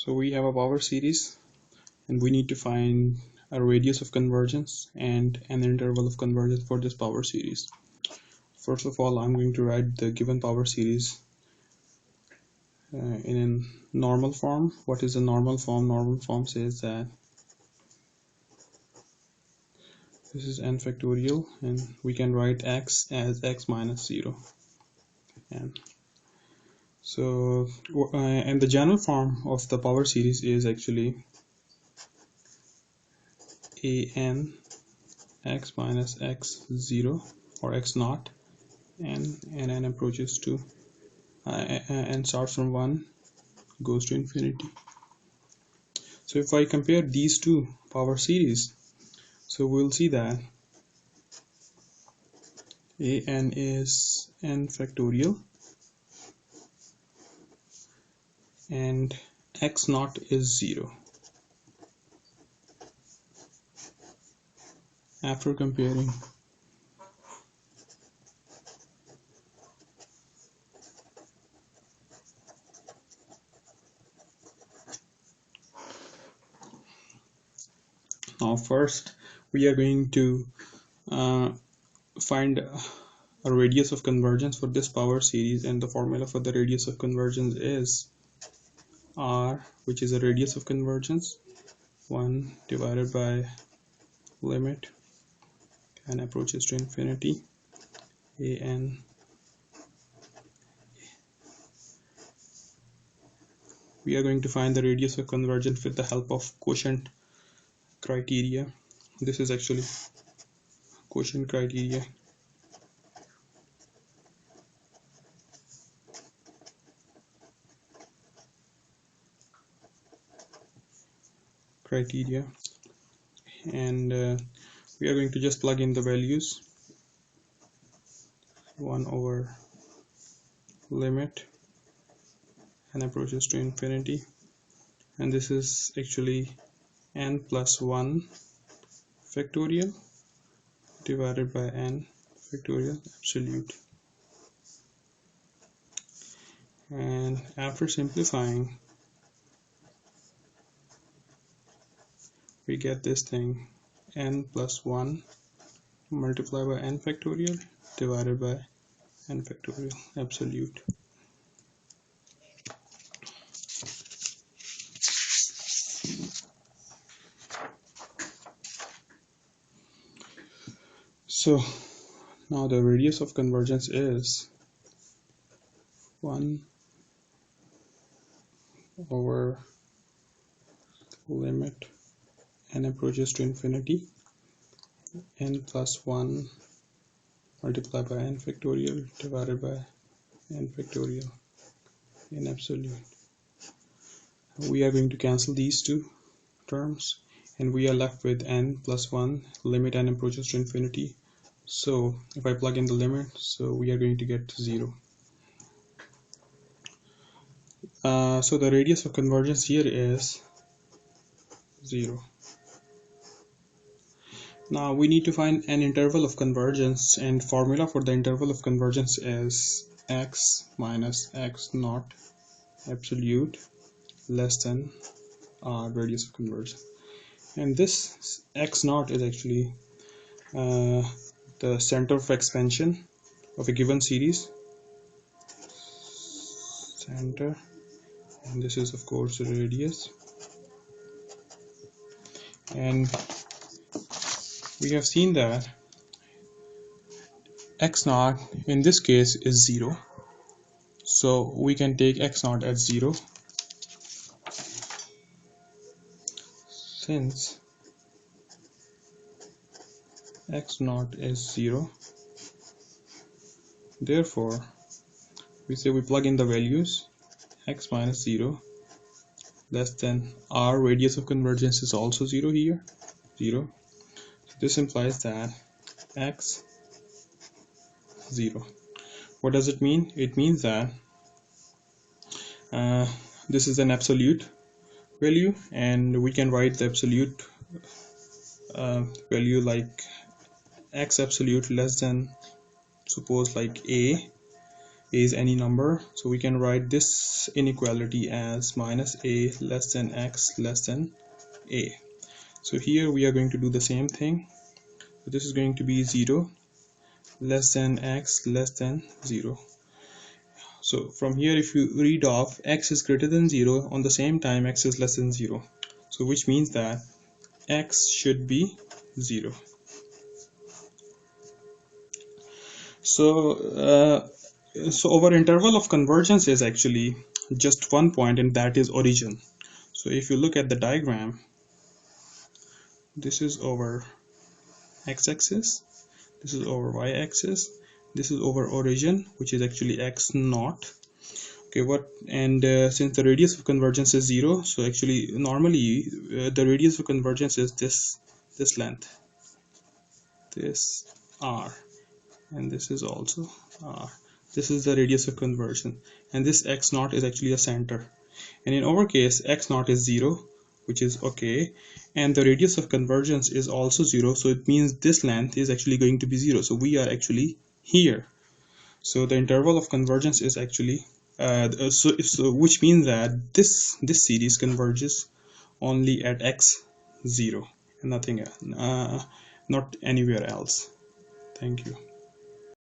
So we have a power series and we need to find a radius of convergence and an interval of convergence for this power series. First of all, I'm going to write the given power series in a normal form. What is the normal form? Normal form says that this is n factorial, and we can write x as x minus 0. And so, and the general form of the power series is actually an x minus x0 or x naught, and n approaches to n starts from 1 goes to infinity. So if I compare these two power series, so we'll see that an is n factorial and x naught is 0. After comparing now, first we are going to find a radius of convergence for this power series, and the formula for the radius of convergence is r, which is a radius of convergence, 1 divided by limit n approaches to infinity an. We are going to find the radius of convergence with the help of quotient criteria. This is actually quotient criteria. And we are going to just plug in the values. 1 over limit n approaches to infinity, and this is actually n plus 1 factorial divided by n factorial absolute. And after simplifying, we get this thing, n plus 1 multiplied by n factorial divided by n factorial absolute. So now the radius of convergence is 1 over limit n approaches to infinity n plus 1 multiplied by n factorial divided by n factorial in absolute. We are going to cancel these two terms and we are left with n plus 1 limit n approaches to infinity. So if I plug in the limit, so we are going to get 0. So the radius of convergence here is 0. Now we need to find an interval of convergence, and formula for the interval of convergence is x minus x naught absolute less than r radius of convergence. And this x naught is actually the center of expansion of a given series, center, and this is of course the radius. And we have seen that x naught in this case is 0, so we can take x naught as 0 since x naught is 0. Therefore we say we plug in the values, x minus 0 less than r radius of convergence is also 0 here, 0. So this implies that x 0. What does it mean? It means that this is an absolute value, and we can write the absolute value like x absolute less than, suppose like a is any number, so we can write this inequality as minus a less than x less than a. So here we are going to do the same thing. So this is going to be 0 less than x less than 0. So from here, if you read off x is greater than 0, on the same time x is less than 0, so which means that x should be 0. So so our interval of convergence is actually just one point, and that is origin. So if you look at the diagram, this is our x-axis, this is over y-axis, this is over origin, which is actually x naught. Okay, what and since the radius of convergence is 0, so actually normally the radius of convergence is this length, this r, and this is also r. This is the radius of conversion, and this x naught is actually a center, and in our case x naught is 0, which is okay, and the radius of convergence is also 0, so it means this length is actually going to be 0, so we are actually here. So the interval of convergence is actually which means that this series converges only at x0 and nothing not anywhere else. Thank you.